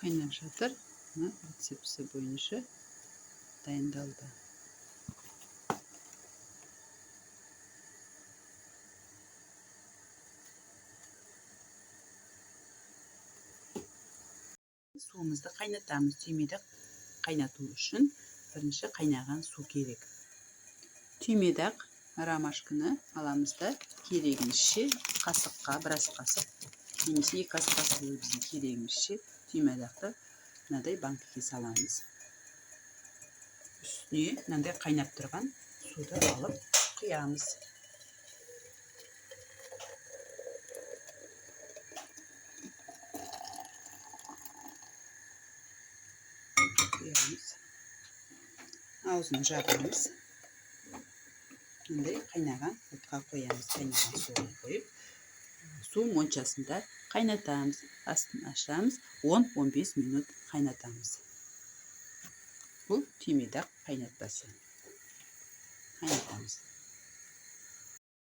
Kaynar жатыр. Рецепті бойынша дайындалды. Суымызды қайнатамыз. Түймеде қайнату үшін бірінші қайнаған су керек. Түймедақ ромашканы аламыз да керегімізше қасыққа, біраз қасық, немесе 2 қасық біздің керегімізше түймедақты мынадай банкіге саламыз. Үстіне мынандай қайнап тұрған суды алып құямыз. Аузын жабамыз. Мындай қайнаған отқа қоямыз. Қайнаған суға қойып, су моншасында қайнатамыз. Астын ашамыз, 10-15 минут қайнатамыз. Бұл түймедақ қайнатпасы. Қайнатамыз.